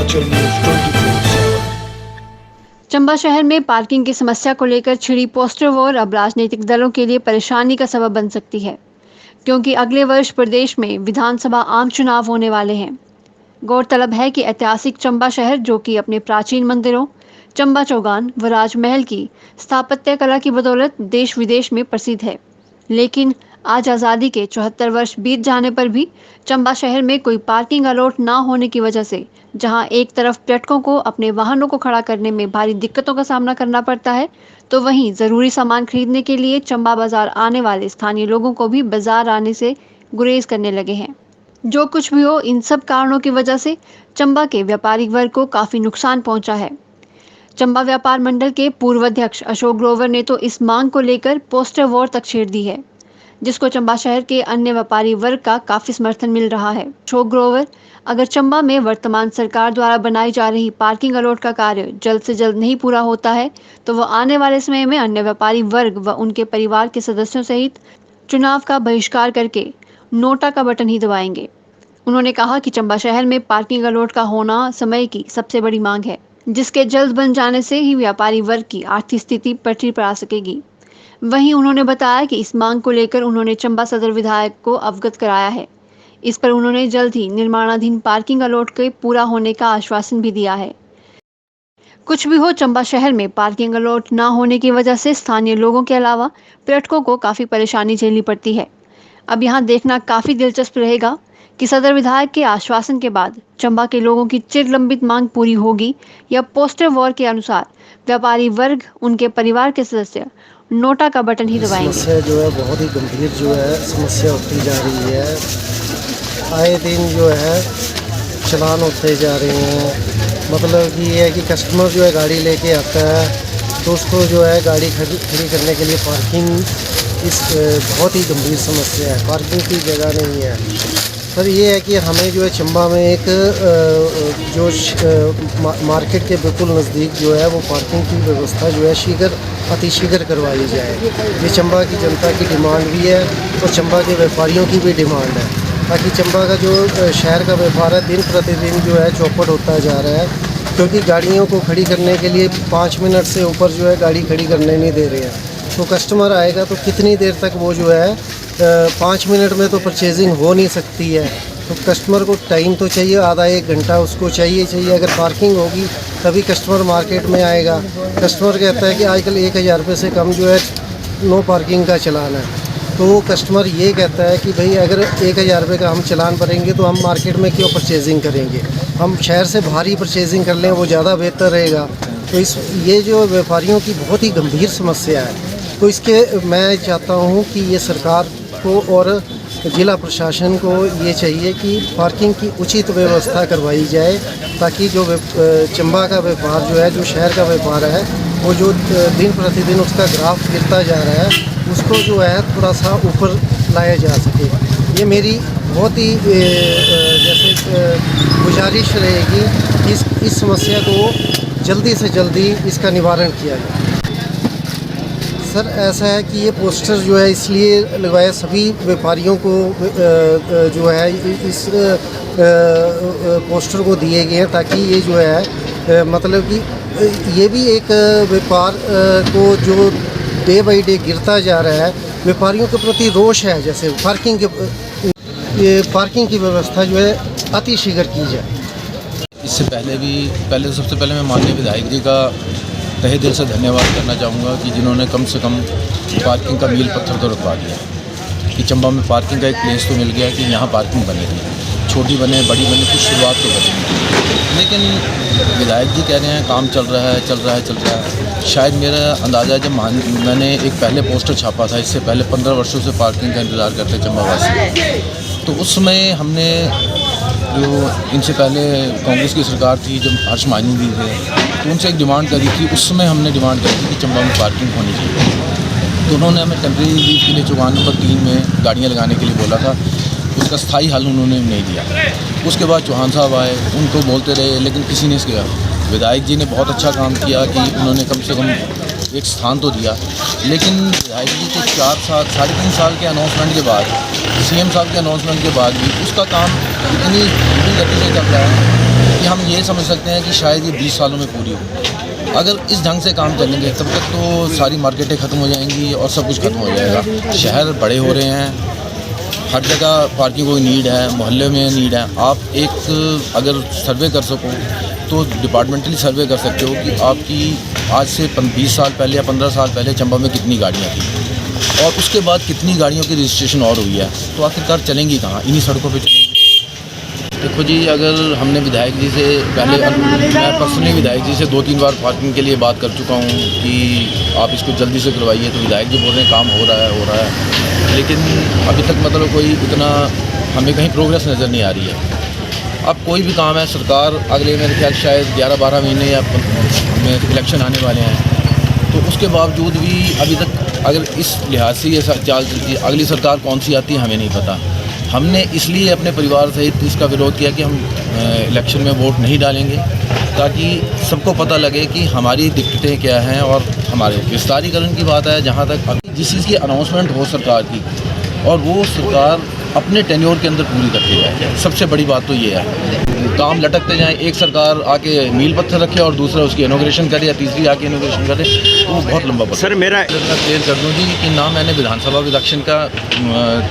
Himachal news 24/7। Chamba शहर में parking की समस्या को लेकर छिड़ी पोस्टर वॉर अब राजनीतिक दलों के लिए परेशानी का सबब बन सकती है, क्योंकि अगले वर्ष प्रदेश में विधानसभा आम चुनाव होने वाले हैं। गौरतलब है कि ऐतिहासिक चंबा शहर, जो कि अपने प्राचीन मंदिरों, चंबा चौगान व राजमहल की स्थापत्य कला की बदौलत देश विदेश में प्रसिद्ध है, लेकिन आज आज़ादी के 74 वर्ष बीत जाने पर भी चंबा शहर में कोई पार्किंग अलॉट ना होने की वजह से जहां एक तरफ पर्यटकों को अपने वाहनों को खड़ा करने में भारी दिक्कतों का सामना करना पड़ता है, तो वहीं ज़रूरी सामान खरीदने के लिए चंबा बाजार आने वाले स्थानीय लोगों को भी बाजार आने से गुरेज करने लगे हैं। जो कुछ भी हो, इन सब कारणों की वजह से चंबा के व्यापारिक वर्ग को काफ़ी नुकसान पहुंचा है। चंबा व्यापार मंडल के पूर्व अध्यक्ष अशोक ग्रोवर ने तो इस मांग को लेकर पोस्टर वॉर तक छेड़ दी है, जिसको चंबा शहर के अन्य व्यापारी वर्ग का काफी समर्थन मिल रहा है। अशोक ग्रोवर, अगर चंबा में वर्तमान सरकार द्वारा बनाई जा रही पार्किंग अलॉट का कार्य जल्द से जल्द नहीं पूरा होता है, तो वो आने वाले समय में अन्य व्यापारी वर्ग व उनके परिवार के सदस्यों सहित चुनाव का बहिष्कार करके नोटा का बटन ही दबाएंगे। उन्होंने कहा कि चंबा शहर में पार्किंग अलॉट का होना समय की सबसे बड़ी मांग है, जिसके जल्द बन जाने से ही व्यापारी वर्ग की आर्थिक स्थिति पटरी पर आ सकेगी। वहीं उन्होंने बताया कि इस मांग को लेकर उन्होंने चंबा सदर विधायक को अवगत कराया है। इस पर उन्होंने जल्द ही निर्माणाधीन पार्किंग अलॉट के पूरा होने का आश्वासन भी दिया है। कुछ भी हो, चंबा शहर में पार्किंग अलॉट न होने की वजह से स्थानीय लोगों के अलावा पर्यटकों को काफ़ी परेशानी झेलनी पड़ती है। अब यहाँ देखना काफ़ी दिलचस्प रहेगा कि सदर विधायक के आश्वासन के बाद चंबा के लोगों की चिरलंबित मांग पूरी होगी या पोस्टर वॉर के अनुसार व्यापारी वर्ग, उनके परिवार के सदस्य नोटा का बटन ही दबाएंगे। समस्या जो है बहुत ही गंभीर जो है समस्या होती जा रही है। आए दिन जो है चलान होते जा रहे हैं। मतलब कि ये है कि कस्टमर जो है गाड़ी लेके आता है तो उसको जो है गाड़ी खड़ी करने के लिए पार्किंग इस बहुत ही गंभीर समस्या है। पार्किंग की जगह नहीं है। सर ये है कि हमें जो है चंबा में एक जो मार्केट के बिल्कुल नज़दीक जो है वो पार्किंग की व्यवस्था जो है अतिशीघ्र करवाई जाए। ये चंबा की जनता की डिमांड भी है और चंबा के व्यापारियों की भी डिमांड है, ताकि चंबा का जो शहर का व्यापार है दिन प्रतिदिन जो है चौपट होता जा रहा है, क्योंकि गाड़ियों को खड़ी करने के लिए 5 मिनट से ऊपर जो है गाड़ी खड़ी करने नहीं दे रहे हैं। तो कस्टमर आएगा तो कितनी देर तक वो जो है 5 मिनट में तो परचेजिंग हो नहीं सकती है। तो कस्टमर को टाइम तो चाहिए, आधा 1 घंटा उसको चाहिए। अगर पार्किंग होगी तभी कस्टमर मार्केट में आएगा। कस्टमर कहता है कि आजकल 1000 रुपये से कम जो है नो पार्किंग का चलान है। तो कस्टमर ये कहता है कि भाई अगर 1000 रुपये का हम चलान भरेंगे तो हम मार्केट में क्यों परचेजिंग करेंगे, हम शहर से बाहर ही परचेजिंग कर लें, वो ज़्यादा बेहतर रहेगा। तो ये जो व्यापारियों की बहुत ही गंभीर समस्या है, तो इसके मैं चाहता हूँ कि ये सरकार को और जिला प्रशासन को ये चाहिए कि पार्किंग की उचित व्यवस्था करवाई जाए, ताकि जो चंबा का व्यापार जो है, जो शहर का व्यापार है, वो जो दिन प्रतिदिन उसका ग्राफ गिरता जा रहा है, उसको जो है थोड़ा सा ऊपर लाया जा सके। ये मेरी बहुत ही जैसे गुजारिश रहेगी कि इस समस्या को जल्दी से जल्दी इसका निवारण किया जाए। सर ऐसा है कि ये पोस्टर जो है इसलिए लगवाया, सभी व्यापारियों को जो है इस पोस्टर को दिए गए हैं, ताकि ये जो है मतलब कि ये भी एक व्यापार को जो डे बाई डे गिरता जा रहा है, व्यापारियों के प्रति रोष है। जैसे पार्किंग की व्यवस्था जो है अतिशीघ्र की जाए। इससे पहले सबसे पहले मैं माननीय विधायक जी का तहे दिल से धन्यवाद करना चाहूँगा कि जिन्होंने कम से कम पार्किंग का मील पत्थर तो रखवा दिया कि चंबा में पार्किंग का एक प्लेस तो मिल गया कि यहाँ पार्किंग बनेगी, छोटी बने बड़ी बने, कुछ शुरुआत तो करेंगे। लेकिन विधायक जी कह रहे हैं काम चल रहा है। शायद मेरा अंदाज़ा है, जब मैंने एक पहले पोस्टर छापा था, इससे पहले 15 वर्षों से पार्किंग का इंतज़ार करते चंबावासी, तो उस समय हमने जो इनसे पहले कांग्रेस की सरकार थी, जब हर्ष मांझी जी थे, तो उनसे एक डिमांड करी थी। उस समय हमने डिमांड करी थी कि चंबा में पार्किंग होनी चाहिए। तो उन्होंने हमें टेम्परेरी रिलीफ के लिए चौगान नंबर 3 में गाड़ियाँ लगाने के लिए बोला था। उसका स्थायी हल उन्होंने नहीं दिया। उसके बाद चौहान साहब आए, उनको बोलते रहे, लेकिन किसी ने किया। विधायक जी ने बहुत अच्छा काम किया कि उन्होंने कम से कम एक स्थान तो दिया, लेकिन विधायक जी के 3.5 साल के अनाउंसमेंट के बाद, सीएम साहब के अनाउंसमेंट के बाद भी उसका काम इतनी गति से चल रहा है कि हम ये ये समझ सकते हैं कि शायद ये 20 सालों में पूरी हो। अगर इस ढंग से काम चलेंगे तब तक तो सारी मार्केटें ख़त्म हो जाएंगी और सब कुछ ख़त्म हो जाएगा। शहर बड़े हो रहे हैं, हर जगह पार्किंग की नीड है, मोहल्ले में नीड है। आप एक अगर सर्वे कर सको तो डिपार्टमेंटली सर्वे कर सकते हो कि आपकी आज से 20 साल पहले या 15 साल पहले चंबा में कितनी गाड़ियाँ थी और उसके बाद कितनी गाड़ियों की रजिस्ट्रेशन और हुई है, तो आखिरकार चलेंगी कहाँ? इन्हीं सड़कों पे चलेंगी। देखो जी, अगर हमने विधायक जी से पहले, मैं पर्सनली विधायक जी से 2-3 बार पार्किंग के लिए बात कर चुका हूँ कि आप इसको जल्दी से करवाइए, तो विधायक जी बोल रहे हैं काम हो रहा है, लेकिन अभी तक मतलब कोई इतना हमें कहीं प्रोग्रेस नज़र नहीं आ रही है। अब कोई भी काम है, सरकार अगले मेरे ख्याल शायद 11-12 महीने या में इलेक्शन आने वाले हैं, तो उसके बावजूद भी अभी तक अगर इस लिहाज से ये चाल चलती है, अगली सरकार कौन सी आती है हमें नहीं पता। हमने इसलिए अपने परिवार सहित इसका विरोध किया कि हम इलेक्शन में वोट नहीं डालेंगे, ताकि सबको पता लगे कि हमारी दिक्कतें क्या हैं। और हमारे विस्तारीकरण की बात है, जहाँ तक अभी जिस चीज़ की अनाउंसमेंट हो सरकार की और वो सरकार अपने टेन्योर के अंदर पूरी करके जाए, सबसे बड़ी बात तो ये है। काम लटकते जाएं, एक सरकार आके मील पत्थर रखे और दूसरा उसकी इनॉग्रेशन करे या तीसरी आके इनॉग्रेशन करे, तो वो बहुत लंबा पड़ता है। सर मेरा क्लियर कर दूँ जी कि ना मैंने विधानसभा इलेक्शन का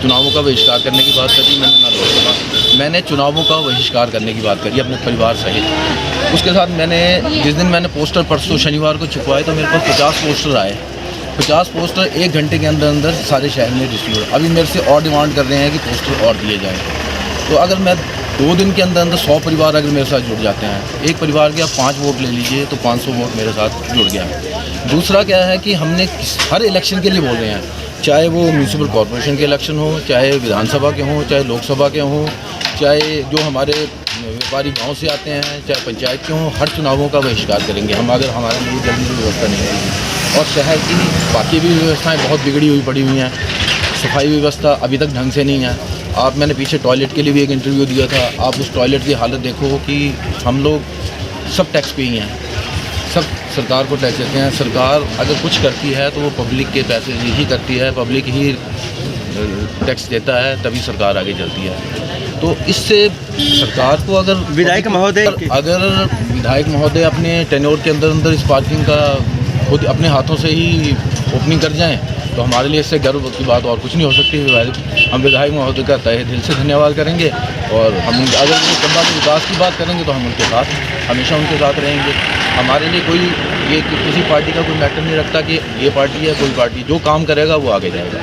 चुनावों का बहिष्कार करने की बात करी, मैंने ना लोकसभा, मैंने चुनावों का बहिष्कार करने की बात करी अपने परिवार सहित। उसके साथ मैंने जिस दिन मैंने पोस्टर परसों शनिवार को छुपवाए तो मेरे पास 50 पोस्टर आए। 50 पोस्टर 1 घंटे के अंदर अंदर सारे शहर में डिस्ट्रीब्यूट। अभी मेरे से और डिमांड कर रहे हैं कि पोस्टर और दिए जाएँ। तो अगर मैं 2 दिन के अंदर अंदर 100 परिवार अगर मेरे साथ जुड़ जाते हैं, एक परिवार के आप 5 वोट ले लीजिए तो 500 वोट मेरे साथ जुड़ गया। दूसरा क्या है कि हमने हर इलेक्शन के लिए बोल रहे हैं, चाहे वो म्यूनसिपल कॉर्पोरेशन के इलेक्शन हो, चाहे विधानसभा के हों, चाहे लोकसभा के हों, चाहे जो हमारे व्यापारी गांव से आते हैं, चाहे पंचायत के हों, हर चुनावों का बहिष्कार करेंगे हम अगर हमारे लिए जल्दी से व्यवस्था नहीं होगी। और शहर की बाकी भी व्यवस्थाएँ बहुत बिगड़ी हुई पड़ी हुई हैं। सफाई व्यवस्था अभी तक ढंग से नहीं है। आप मैंने पीछे टॉयलेट के लिए भी एक इंटरव्यू दिया था, आप उस टॉयलेट की हालत देखो कि हम लोग सब टैक्स पे ही हैं, सब सरकार को टैक्स देते हैं। सरकार अगर कुछ करती है तो वो पब्लिक के पैसे ही करती है, पब्लिक ही टैक्स देता है, तभी सरकार आगे चलती है। तो इससे सरकार को अगर विधायक महोदय अपने टेन्योर के अंदर अंदर इस पार्किंग का खुद अपने हाथों से ही ओपनिंग कर जाएं, तो हमारे लिए इससे गर्व की बात और कुछ नहीं हो सकती। हम विधायक महोदय का तहे दिल से धन्यवाद करेंगे और हम अगर चंबा के विकास की बात करेंगे तो हम उनके साथ हमेशा उनके साथ रहेंगे। हमारे लिए कोई ये किसी पार्टी का कोई मैटर नहीं रखता कि ये पार्टी है कोई पार्टी, जो काम करेगा वो आगे जाएगा।